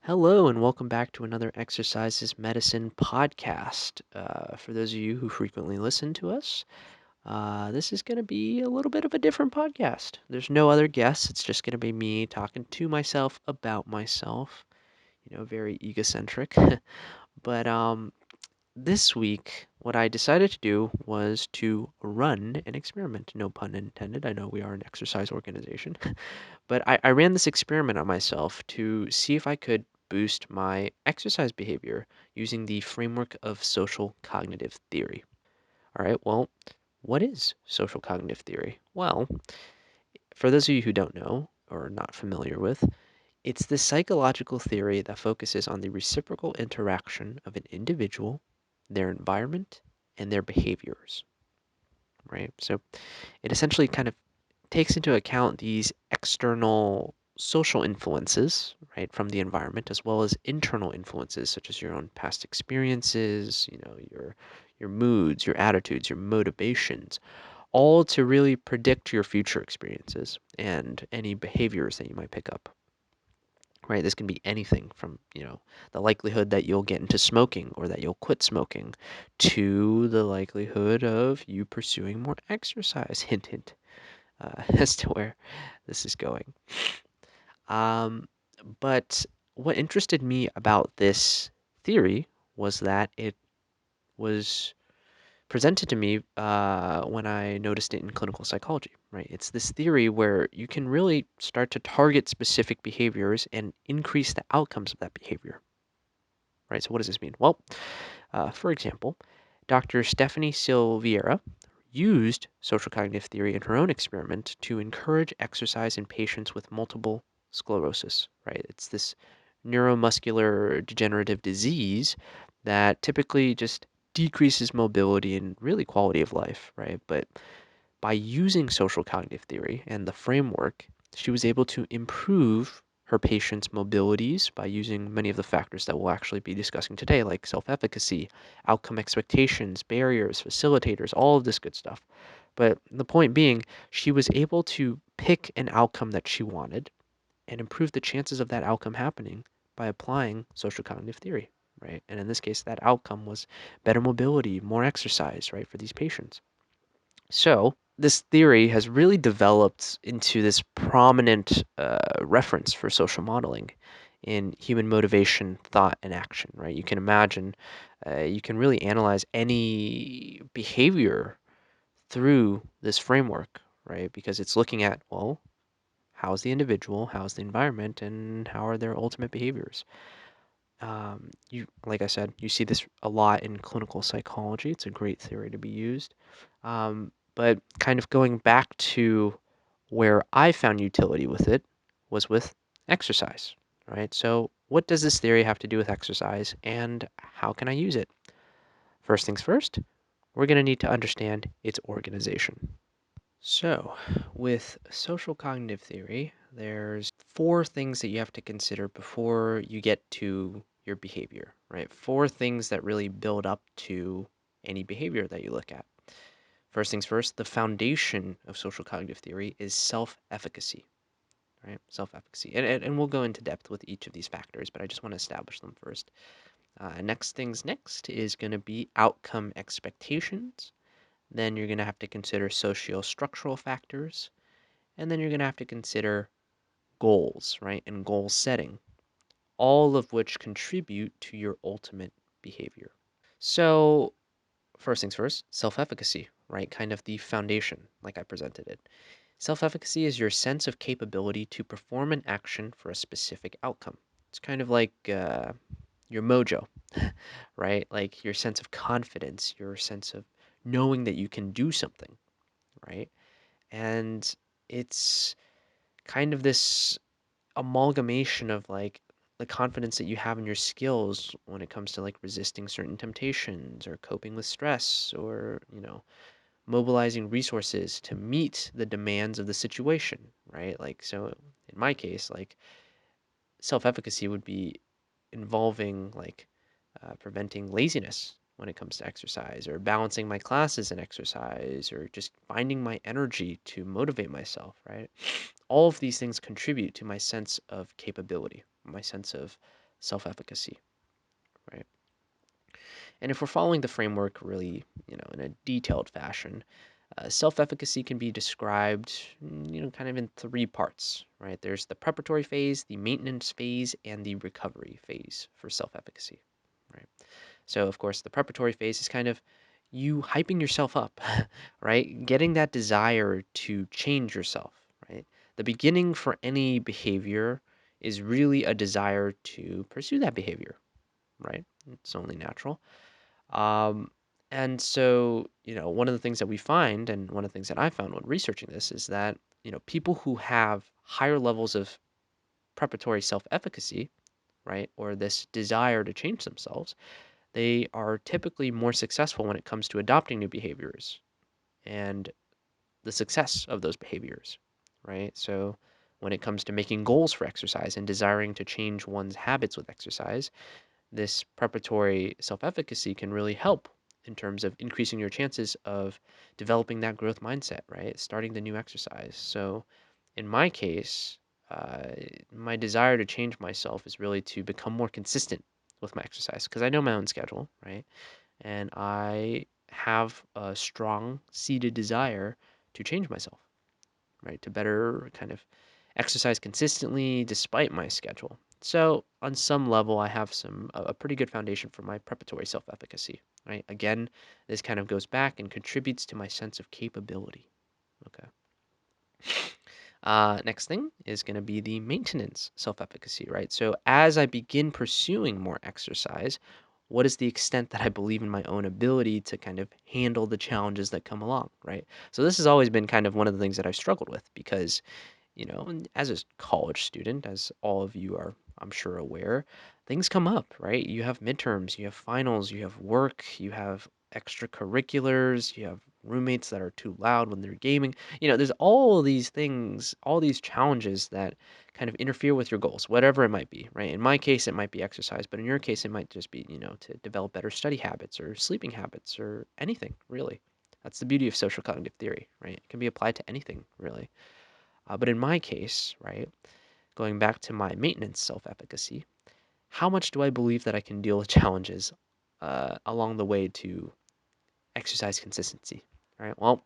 Hello, and welcome back to another Exercises Medicine podcast. For those of you who frequently listen to us, this is going to be a little bit of a different podcast. There's no other guests, it's just going to be me talking to myself about myself, very egocentric. But this week, what I decided to do was to run an experiment. No pun intended. I know we are an exercise organization. But I ran this experiment on myself to see if I could boost my exercise behavior using the framework of social cognitive theory. All right, well, what is social cognitive theory? Well, for those of you who don't know or not familiar with, it's the psychological theory that focuses on the reciprocal interaction of an individual, their environment, and their behaviors, right? So it essentially kind of takes into account these external social influences, right, from the environment, as well as internal influences such as your own past experiences, your moods, your attitudes, your motivations, all to really predict your future experiences and any behaviors that you might pick up. Right, this can be anything from, the likelihood that you'll get into smoking or that you'll quit smoking to the likelihood of you pursuing more exercise. Hint, hint, as to where this is going. Um, but what interested me about this theory was that it was presented to me when I noticed it in clinical psychology, right? It's this theory where you can really start to target specific behaviors and increase the outcomes of that behavior, right? So, what does this mean? Well, for example, Dr. Stephanie Silveira used social cognitive theory in her own experiment to encourage exercise in patients with multiple sclerosis, right? It's this neuromuscular degenerative disease that typically just decreases mobility and really quality of life, right? But by using social cognitive theory and the framework, she was able to improve her patients' mobilities by using many of the factors that we'll actually be discussing today, like self-efficacy, outcome expectations, barriers, facilitators, all of this good stuff. But the point being, she was able to pick an outcome that she wanted and improve the chances of that outcome happening by applying social cognitive theory, right? And in this case, that outcome was better mobility, more exercise, right, for these patients. So, this theory has really developed into this prominent reference for social modeling in human motivation, thought, and action, right? You can imagine, you can really analyze any behavior through this framework, right? Because it's looking at, well, how's the individual, how's the environment, and how are their ultimate behaviors. Like I said, you see this a lot in clinical psychology. It's a great theory to be used. But kind of going back to where I found utility with it was with exercise, right? So, what does this theory have to do with exercise, and how can I use it? First things first, we're going to need to understand its organization. So, with social cognitive theory, there's four things that you have to consider before you get to your behavior, right? Four things that really build up to any behavior that you look at. First things first, the foundation of social cognitive theory is self-efficacy, right? Self-efficacy. And we'll go into depth with each of these factors, but I just want to establish them first. Next things next is going to be outcome expectations. Then you're going to have to consider socio-structural factors. And then you're going to have to consider goals, right? And goal setting, all of which contribute to your ultimate behavior. So, first things first, self efficacy, right? Kind of the foundation, like I presented it. Self efficacy is your sense of capability to perform an action for a specific outcome. It's kind of like your mojo, right? Like your sense of confidence, your sense of knowing that you can do something, right? And it's kind of this amalgamation of like the confidence that you have in your skills when it comes to like resisting certain temptations or coping with stress or, mobilizing resources to meet the demands of the situation, right? Like, so in my case, like self efficacy would be involving like preventing laziness when it comes to exercise or balancing my classes and exercise or just finding my energy to motivate myself, right? All of these things contribute to my sense of capability, my sense of self-efficacy, right? And if we're following the framework really, in a detailed fashion, self-efficacy can be described, kind of in three parts, right? There's the preparatory phase, the maintenance phase, and the recovery phase for self-efficacy, right? So, of course, the preparatory phase is kind of you hyping yourself up, right? Getting that desire to change yourself, right? The beginning for any behavior is really a desire to pursue that behavior, right? It's only natural. Um, and so, one of the things that we find, and one of the things that I found when researching this, is that, people who have higher levels of preparatory self efficacy, right, or this desire to change themselves, they are typically more successful when it comes to adopting new behaviors and the success of those behaviors, right? So, when it comes to making goals for exercise and desiring to change one's habits with exercise, this preparatory self efficacy can really help in terms of increasing your chances of developing that growth mindset, right? Starting the new exercise. So, in my case, uh, my desire to change myself is really to become more consistent with my exercise because I know my own schedule, right? And I have a strong seated desire to change myself, right? To better kind of exercise consistently despite my schedule. So, on some level, I have a pretty good foundation for my preparatory self-efficacy, right? Again, this kind of goes back and contributes to my sense of capability. Okay. Next thing is going to be the maintenance self-efficacy, right? So, as I begin pursuing more exercise, what is the extent that I believe in my own ability to kind of handle the challenges that come along, right? So, this has always been kind of one of the things that I've struggled with because and as a college student, as all of you are, I'm sure, aware, things come up, right? You have midterms, you have finals, you have work, you have extracurriculars, you have roommates that are too loud when they're gaming. There's all these things, all these challenges that kind of interfere with your goals, whatever it might be, right? In my case, it might be exercise, but in your case, it might just be, to develop better study habits or sleeping habits or anything, really. That's the beauty of social cognitive theory, right? It can be applied to anything, really. But in my case, right, going back to my maintenance self efficacy, how much do I believe that I can deal with challenges along the way to exercise consistency? Right. Well,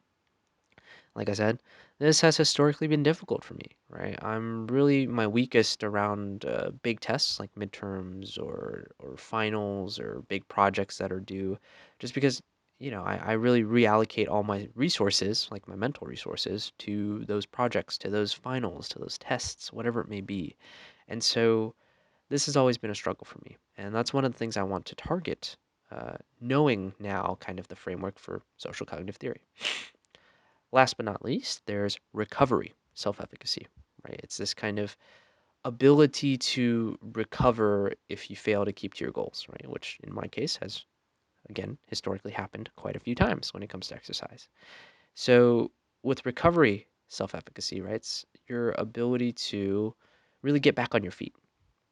like I said, this has historically been difficult for me, right? I'm really my weakest around big tests like midterms or finals or big projects that are due, just because, I really reallocate all my resources, like my mental resources, to those projects, to those finals, to those tests, whatever it may be. And so this has always been a struggle for me. And that's one of the things I want to target, knowing now kind of the framework for social cognitive theory. Last but not least, there's recovery self efficacy, right? It's this kind of ability to recover if you fail to keep to your goals, right? Which in my case has, again, historically happened quite a few times when it comes to exercise. So, with recovery self efficacy, right, it's your ability to really get back on your feet,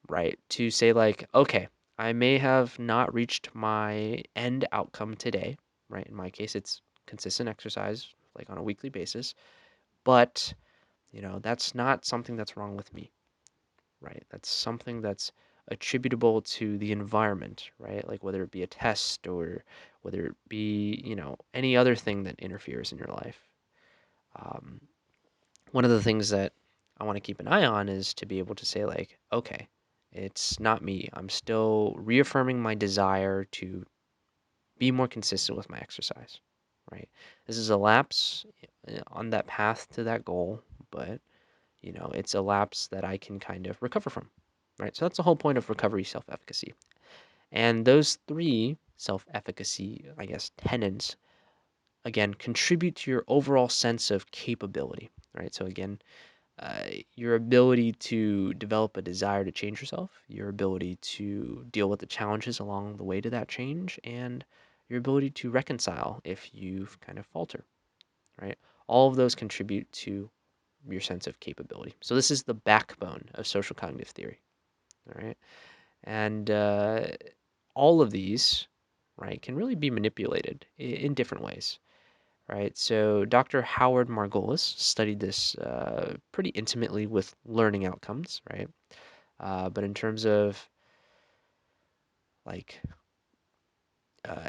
right? To say, like, okay, I may have not reached my end outcome today, right? In my case, it's consistent exercise, like on a weekly basis, but, that's not something that's wrong with me, right? That's something that's attributable to the environment, right? Like whether it be a test or whether it be, any other thing that interferes in your life. Um, One of the things that I want to keep an eye on is to be able to say, like, okay, it's not me. I'm still reaffirming my desire to be more consistent with my exercise, right? This is a lapse on that path to that goal, but it's a lapse that I can kind of recover from, right? So that's the whole point of recovery self efficacy. And those three self efficacy, I guess, tenets, again, contribute to your overall sense of capability, right? So, again, your ability to develop a desire to change yourself, your ability to deal with the challenges along the way to that change, and your ability to reconcile if you've kind of falter, right? All of those contribute to your sense of capability. So this is the backbone of social cognitive theory. All right. And all of these, right, can really be manipulated in different ways. Right. So Dr. Howard Margolis studied this pretty intimately with learning outcomes. Right. But in terms of like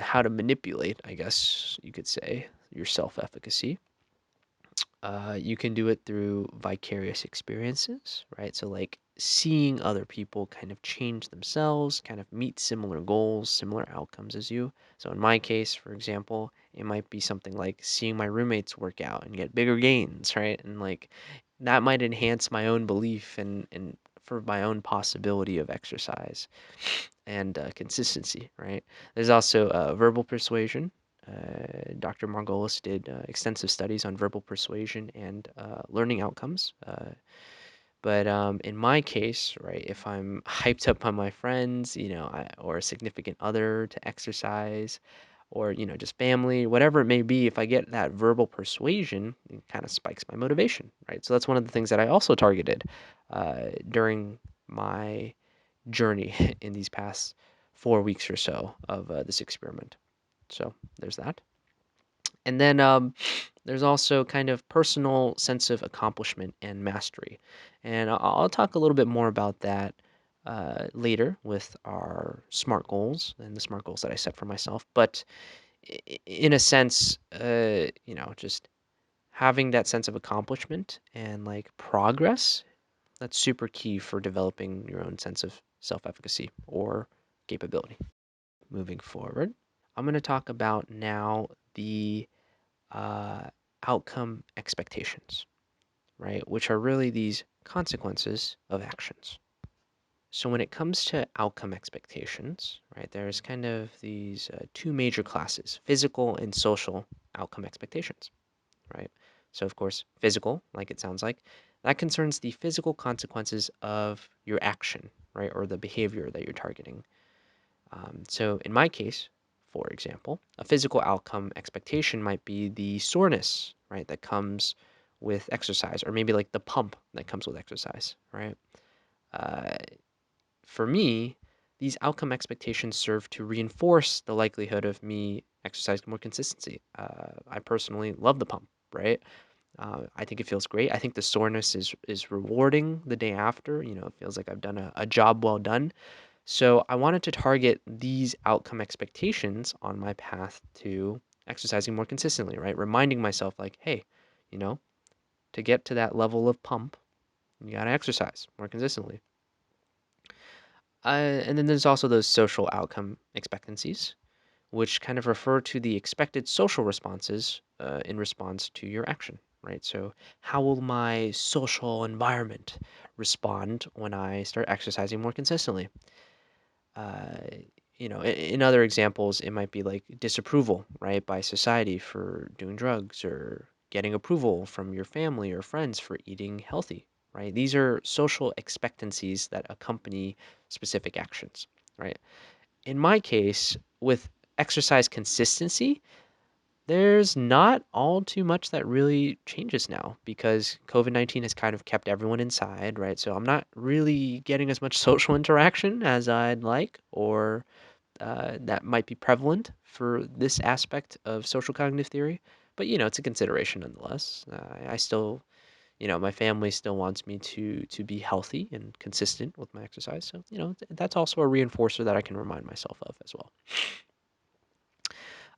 how to manipulate, I guess you could say, your self-efficacy. You can do it through vicarious experiences, right? So, like seeing other people kind of change themselves, kind of meet similar goals, similar outcomes as you. So, in my case, for example, it might be something like seeing my roommates work out and get bigger gains, right? And like that might enhance my own belief and for my own possibility of exercise and consistency, right? There's also verbal persuasion. Dr. Margolis did extensive studies on verbal persuasion and learning outcomes. But in my case, right, if I'm hyped up on my friends, or a significant other to exercise, or just family, whatever it may be, if I get that verbal persuasion, it kind of spikes my motivation, right? So that's one of the things that I also targeted during my journey in these past 4 weeks or so of this experiment. So there's that. And then there's also kind of personal sense of accomplishment and mastery. And I'll talk a little bit more about that later with our SMART goals and the SMART goals that I set for myself. But in a sense, just having that sense of accomplishment and like progress, that's super key for developing your own sense of self-efficacy or capability. Moving forward, I'm going to talk about now the uh, outcome expectations, right? Which are really these consequences of actions. So when it comes to outcome expectations, right, there's kind of these two major classes, physical and social outcome expectations, right? So of course, physical, like it sounds like, that concerns the physical consequences of your action, right, or the behavior that you're targeting. So in my case, for example, a physical outcome expectation might be the soreness, right, that comes with exercise, or maybe like the pump that comes with exercise, right? Uh, for me, these outcome expectations serve to reinforce the likelihood of me exercising more consistency. I personally love the pump, right? I think it feels great. I think the soreness is rewarding the day after. It feels like I've done a job well done. So I wanted to target these outcome expectations on my path to exercising more consistently, right? Reminding myself, like, hey, you know, to get to that level of pump, you got to exercise more consistently. And then there's also those social outcome expectancies, which kind of refer to the expected social responses in response to your action, right? So, how will my social environment respond when I start exercising more consistently? uh, in other examples, it might be like disapproval, right, by society for doing drugs or getting approval from your family or friends for eating healthy, right? These are social expectancies that accompany specific actions, right? In my case, with exercise consistency, there's not all too much that really changes now because COVID-19 has kind of kept everyone inside, right? So I'm not really getting as much social interaction as I'd like, or that might be prevalent for this aspect of social cognitive theory. But it's a consideration nonetheless. I still, my family still wants me to be healthy and consistent with my exercise. So that's also a reinforcer that I can remind myself of as well.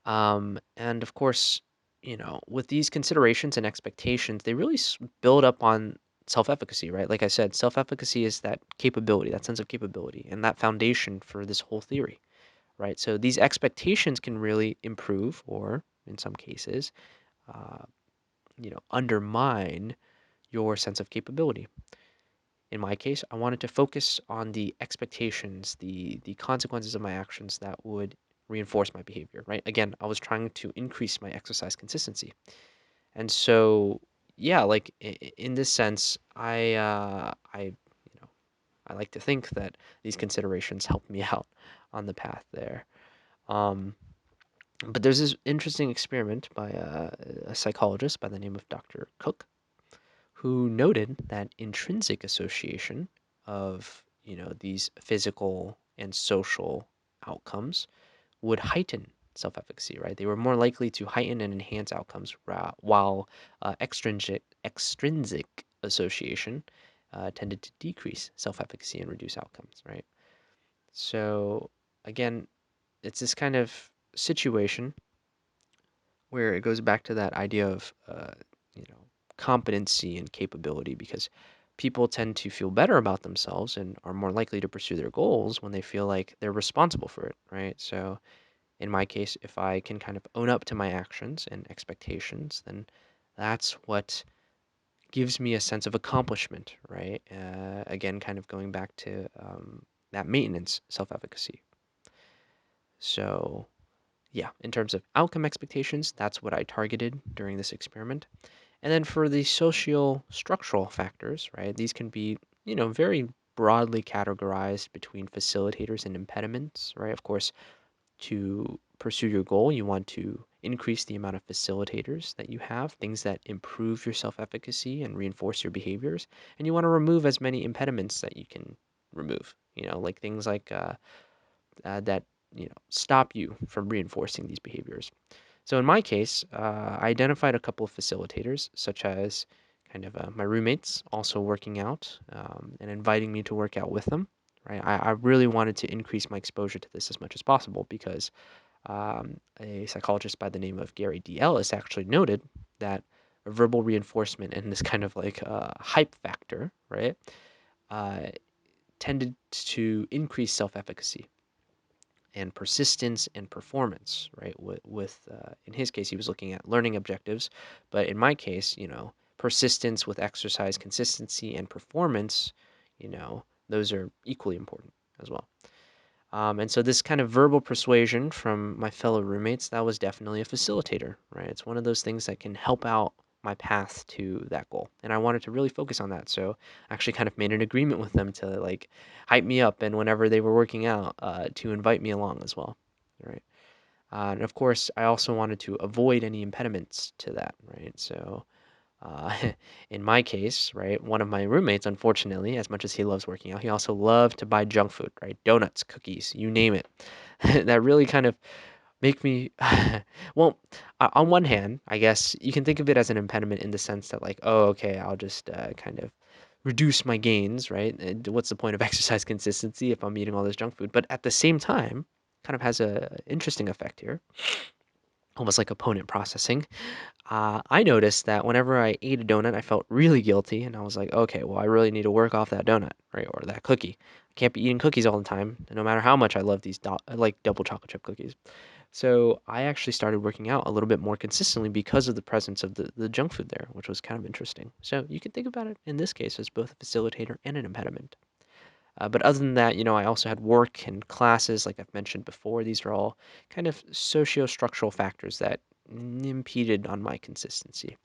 And of course, with these considerations and expectations, they really build up on self-efficacy, right? Like I said, self-efficacy is that capability, that sense of capability, and that foundation for this whole theory, right? So these expectations can really improve, or in some cases, uh, undermine your sense of capability. In my case, I wanted to focus on the expectations, the consequences of my actions that would reinforce my behavior, right? Again, I was trying to increase my exercise consistency. And so, yeah, like in this sense, I like to think that these considerations helped me out on the path there. Um, but there's this interesting experiment by a psychologist by the name of Dr. Cook, who noted that intrinsic association of these physical and social outcomes would heighten self-efficacy, right? They were more likely to heighten and enhance outcomes, while extrinsic association tended to decrease self-efficacy and reduce outcomes, right? So again, it's this kind of situation where it goes back to that idea of, you know, competency and capability, because people tend to feel better about themselves and are more likely to pursue their goals when they feel like they're responsible for it, right? So in my case, if I can kind of own up to my actions and expectations, then that's what gives me a sense of accomplishment, right? Again, kind of going back to that maintenance self-efficacy. So, yeah, in terms of outcome expectations, that's what I targeted during this experiment. And then for the socio-structural factors, right, these can be, very broadly categorized between facilitators and impediments, right? Of course, to pursue your goal, you want to increase the amount of facilitators that you have, things that improve your self efficacy and reinforce your behaviors. And you want to remove as many impediments that you can remove, like things like that, stop you from reinforcing these behaviors. So in my case, I identified a couple of facilitators, such as kind of my roommates also working out and inviting me to work out with them. Right, I really wanted to increase my exposure to this as much as possible because a psychologist by the name of Gary D. Ellis actually noted that verbal reinforcement and this kind of like hype factor, right, uh, tended to increase self-efficacy and persistence and performance, right? With in his case, he was looking at learning objectives, but in my case, persistence with exercise consistency and performance, those are equally important as well. And so this kind of verbal persuasion from my fellow roommates, that was definitely a facilitator, right? It's one of those things that can help out my path to that goal. And I wanted to really focus on that. So I actually kind of made an agreement with them to like hype me up and whenever they were working out, to invite me along as well, right? And of course, I also wanted to avoid any impediments to that, right? So uh, in my case, right, one of my roommates, unfortunately, as much as he loves working out, he also loved to buy junk food, right? Donuts, cookies, you name it. That really kind of make me, well, on one hand, I guess you can think of it as an impediment in the sense that, like, oh, okay, I'll just kind of reduce my gains, right? And what's the point of exercise consistency if I'm eating all this junk food? But at the same time, kind of has a interesting effect here, almost like opponent processing. I noticed that whenever I ate a donut, I felt really guilty, and I was like, okay, well, I really need to work off that donut, right, or that cookie. I can't be eating cookies all the time, no matter how much I love these, I like double chocolate chip cookies. So I actually started working out a little bit more consistently because of the presence of the junk food there, which was kind of interesting. So you can think about it in this case as both a facilitator and an impediment. But other than that, I also had work and classes, like I've mentioned before. These are all kind of socio-structural factors that impeded on my consistency.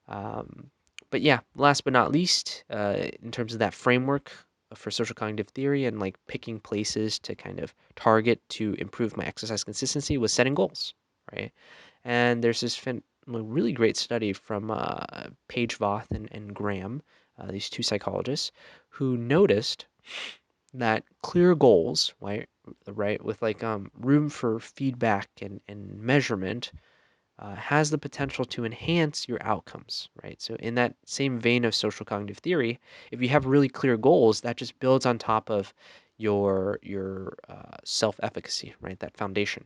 Um, but yeah, last but not least, in terms of that framework for social cognitive theory and like picking places to kind of target to improve my exercise consistency was setting goals, right? And there's this really great study from Paige Voth and Graham, these two psychologists, who noticed that clear goals, right, with like room for feedback and measurement has the potential to enhance your outcomes, right? So, in that same vein of social cognitive theory, if you have really clear goals, that just builds on top of your self-efficacy, right? That foundation.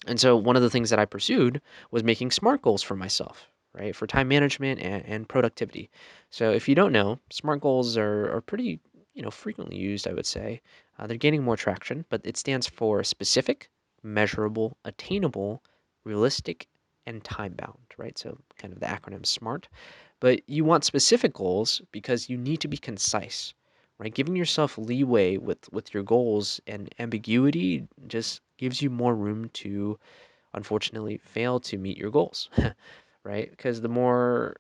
And so, one of the things that I pursued was making SMART goals for myself, right? For time management and productivity. So, if you don't know, SMART goals are pretty, frequently used, I would say. They're gaining more traction, but it stands for specific, measurable, attainable, realistic, and time bound, right? So, kind of the acronym SMART. But you want specific goals because you need to be concise, right? Giving yourself leeway with your goals and ambiguity just gives you more room to unfortunately fail to meet your goals, right? Because the more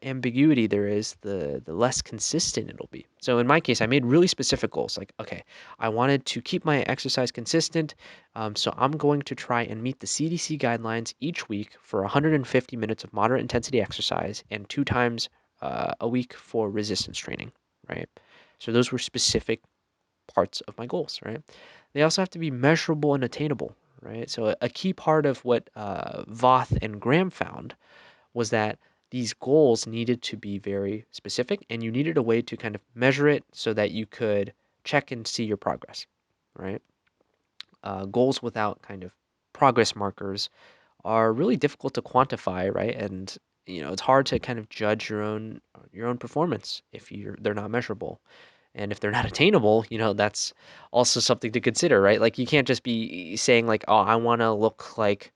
ambiguity there is, the less consistent it'll be. So in my case, I made really specific goals. Like, okay, I wanted to keep my exercise consistent, so I'm going to try and meet the CDC guidelines each week for 150 minutes of moderate intensity exercise and 2 times a week for resistance training, right? So those were specific parts of my goals, right? They also have to be measurable and attainable, right? So a key part of what Voth and Graham found was that these goals needed to be very specific and you needed a way to kind of measure it so that you could check and see your progress, right? Goals without kind of progress markers are really difficult to quantify, right? And it's hard to kind of judge your own performance if they're not measurable. And if they're not attainable, that's also something to consider, right? Like you can't just be saying like, "Oh, I want to look like,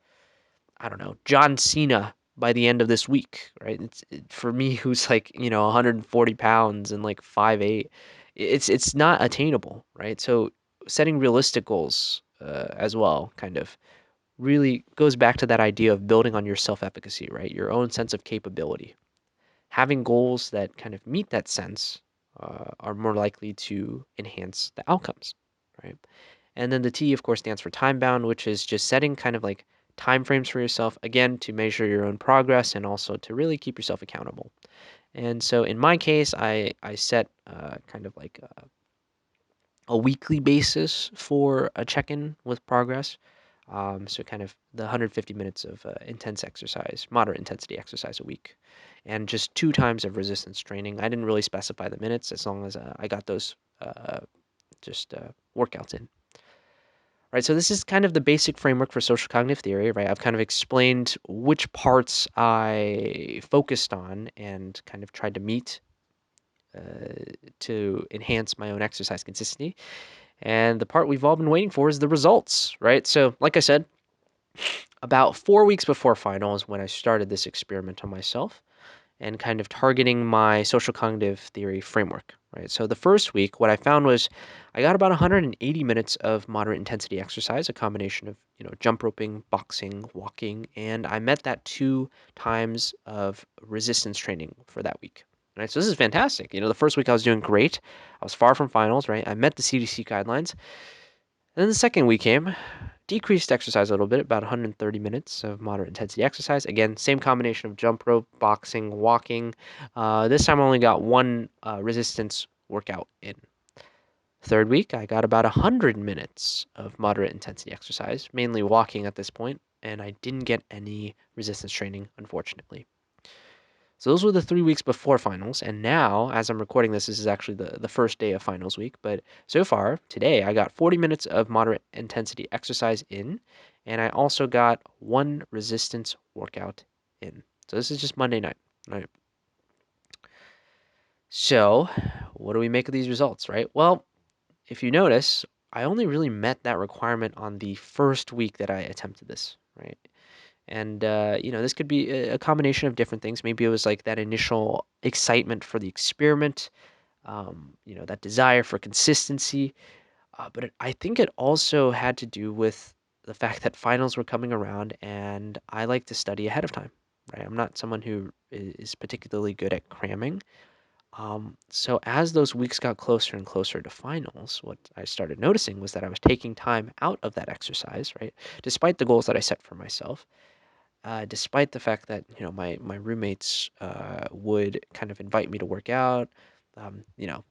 I don't know, John Cena by the end of this week," right? For me, who's like 140 pounds and like 5'8", it's not attainable, right? So setting realistic goals as well, kind of really goes back to that idea of building on your self-efficacy, right? Your own sense of capability. Having goals that kind of meet that sense are more likely to enhance the outcomes, right? And then the T, of course, stands for time bound, which is just setting kind of like time frames for yourself, again, to measure your own progress and also to really keep yourself accountable. And so in my case, I set kind of like a weekly basis for a check-in with progress. So kind of the 150 minutes of intense exercise, moderate intensity exercise a week, and just 2 times of resistance training. I didn't really specify the minutes as long as I got those just workouts in. Right, so this is kind of the basic framework for social cognitive theory, right? I've kind of explained which parts I focused on and kind of tried to meet to enhance my own exercise consistency. And the part we've all been waiting for is the results, right? So, like I said, about 4 weeks before finals, when I started this experiment on myself and kind of targeting my social cognitive theory framework, right? So the first week, what I found was I got about 180 minutes of moderate intensity exercise, a combination of, jump roping, boxing, walking, and I met that 2 times of resistance training for that week. Right, so this is fantastic. The first week I was doing great. I was far from finals, right? I met the CDC guidelines. And then the second week came, decreased exercise a little bit, about 130 minutes of moderate intensity exercise. Again, same combination of jump rope, boxing, walking. This time I only got one resistance workout in. Third week, I got about 100 minutes of moderate intensity exercise, mainly walking at this point, and I didn't get any resistance training, unfortunately. So those were the 3 weeks before finals, and now, as I'm recording this, this is actually the first day of finals week. But so far, today, I got 40 minutes of moderate intensity exercise in, and I also got one resistance workout in. So this is just Monday night, right? So what do we make of these results, right? Well, if you notice, I only really met that requirement on the first week that I attempted this, right? And, this could be a combination of different things. Maybe it was like that initial excitement for the experiment, that desire for consistency. But I think it also had to do with the fact that finals were coming around and I like to study ahead of time, right? I'm not someone who is particularly good at cramming. So as those weeks got closer and closer to finals, what I started noticing was that I was taking time out of that exercise, right? Despite the goals that I set for myself, despite the fact that my roommates would kind of invite me to work out. um, you know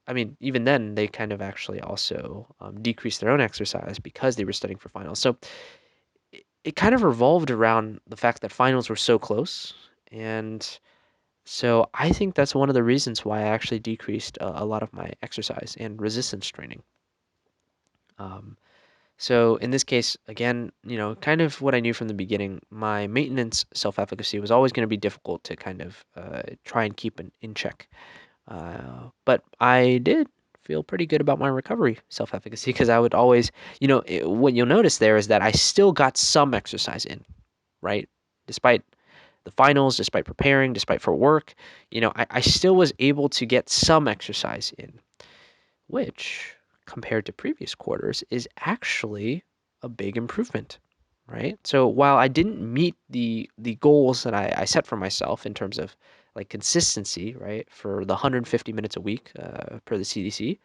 I mean, even then they kind of actually also decreased their own exercise because they were studying for finals. So it kind of revolved around the fact that finals were so close. And so I think that's one of the reasons why I actually decreased a lot of my exercise and resistance training. um, So in this case, again, kind of what I knew from the beginning, my maintenance self-efficacy was always going to be difficult to kind of try and keep in check. But I did feel pretty good about my recovery self-efficacy because I would always, what you'll notice there is that I still got some exercise in, right? Despite the finals, despite preparing, despite for work, I still was able to get some exercise in, which compared to previous quarters is actually a big improvement, right? So while I didn't meet the goals that I set for myself in terms of like consistency, right, for the 150 minutes a week per the CDC,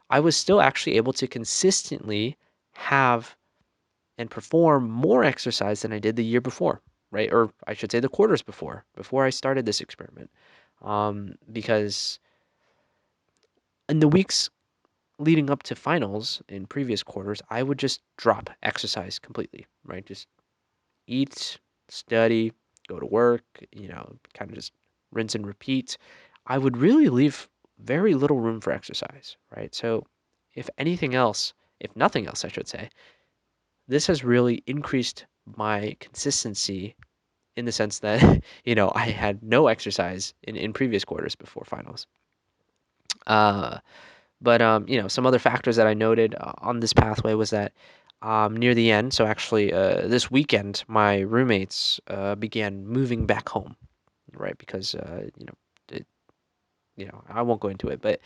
I was still actually able to consistently have and perform more exercise than I did the year before, right? Or I should say the quarters before I started this experiment, because in the weeks leading up to finals in previous quarters, I would just drop exercise completely, right? Just eat, study, go to work, kind of just rinse and repeat. I would really leave very little room for exercise, right? So, if anything else, if nothing else, I should say, this has really increased my consistency in the sense that, I had no exercise in previous quarters before finals. Uh, but some other factors that I noted on this pathway was that near the end, so actually this weekend, my roommates began moving back home, right? Because it, I won't go into it, but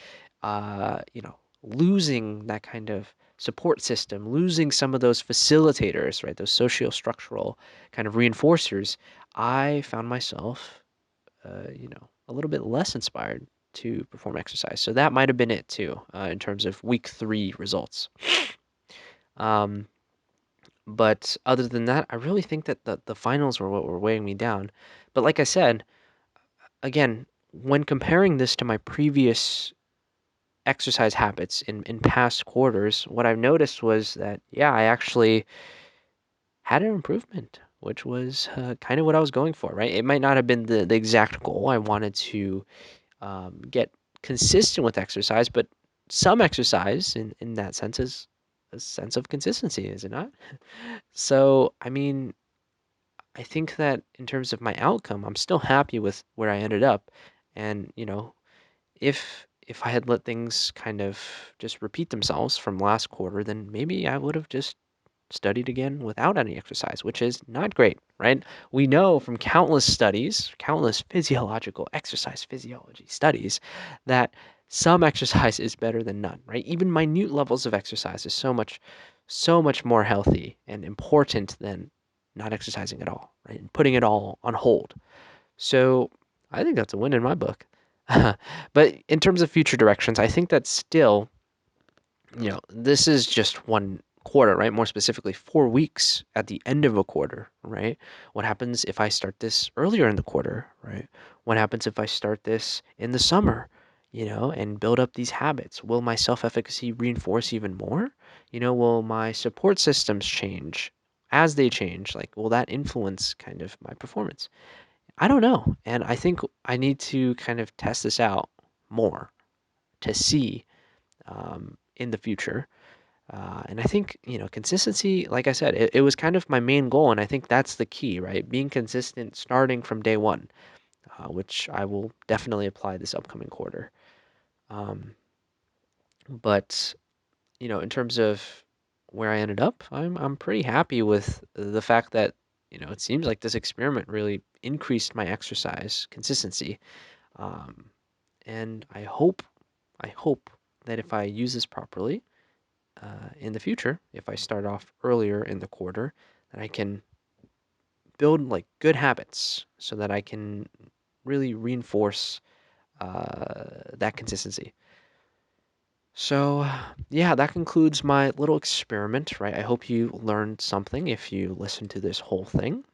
losing that kind of support system, losing some of those facilitators, right? Those socio-structural kind of reinforcers, I found myself, a little bit less inspired to perform exercise. So that might have been it too, in terms of week 3 results. Um, but other than that, I really think that the finals were what were weighing me down. But like I said, again, when comparing this to my previous exercise habits in past quarters, what I've noticed was that, yeah, I actually had an improvement, which was kind of what I was going for, right? It might not have been the exact goal. I wanted to get consistent with exercise, but some exercise in that sense is a sense of consistency, is it not? So, I mean, I think that in terms of my outcome, I'm still happy with where I ended up. And, if I had let things kind of just repeat themselves from last quarter, then maybe I would have just studied again without any exercise, which is not great, right? We know from countless studies, countless physiological exercise physiology studies, that some exercise is better than none, right? Even minute levels of exercise is so much more healthy and important than not exercising at all, right? And putting it all on hold. So I think that's a win in my book. But in terms of future directions, I think that still, this is just one quarter, right? More specifically, 4 weeks at the end of a quarter, right? What happens if I start this earlier in the quarter, right? What happens if I start this in the summer, and build up these habits? Will my self-efficacy reinforce even more? Will my support systems change? As they change, like, will that influence kind of my performance? I don't know. And I think I need to kind of test this out more to see in the future. And I think, consistency, like I said, it was kind of my main goal. And I think that's the key, right? Being consistent starting from day one, which I will definitely apply this upcoming quarter. Um, but, in terms of where I ended up, I'm pretty happy with the fact that, it seems like this experiment really increased my exercise consistency. Um, and I hope that if I use this properly, in the future, if I start off earlier in the quarter, that I can build like good habits so that I can really reinforce that consistency. So, yeah, that concludes my little experiment, right? I hope you learned something if you listen to this whole thing.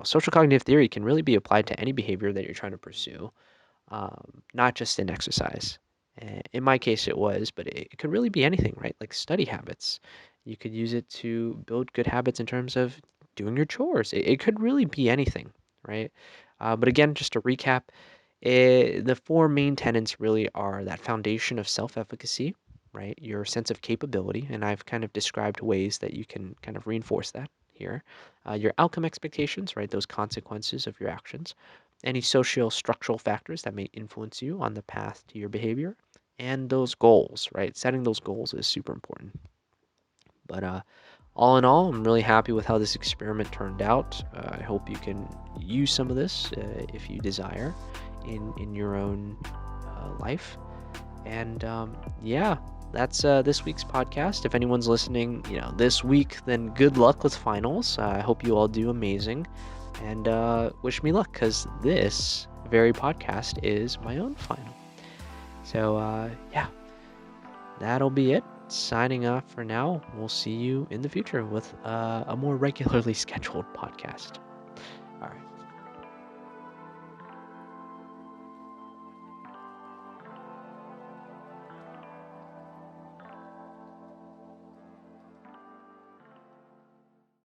Social cognitive theory can really be applied to any behavior that you're trying to pursue, not just in exercise. In my case, it was, but it could really be anything, right? Like study habits. You could use it to build good habits in terms of doing your chores. It could really be anything, right? But again, just to recap, the four main tenets really are that foundation of self-efficacy, right? Your sense of capability, and I've kind of described ways that you can kind of reinforce that here. Your outcome expectations, right? Those consequences of your actions. Any social structural factors that may influence you on the path to your behavior, and those goals, right? Setting those goals is super important. But all in all, I'm really happy with how this experiment turned out. I hope you can use some of this if you desire in your own life. And yeah, that's this week's podcast. If anyone's listening, this week, then good luck with finals. I hope you all do amazing, and wish me luck because this very podcast is my own final. So yeah, that'll be it. Signing off for now. We'll see you in the future with a more regularly scheduled podcast. All right.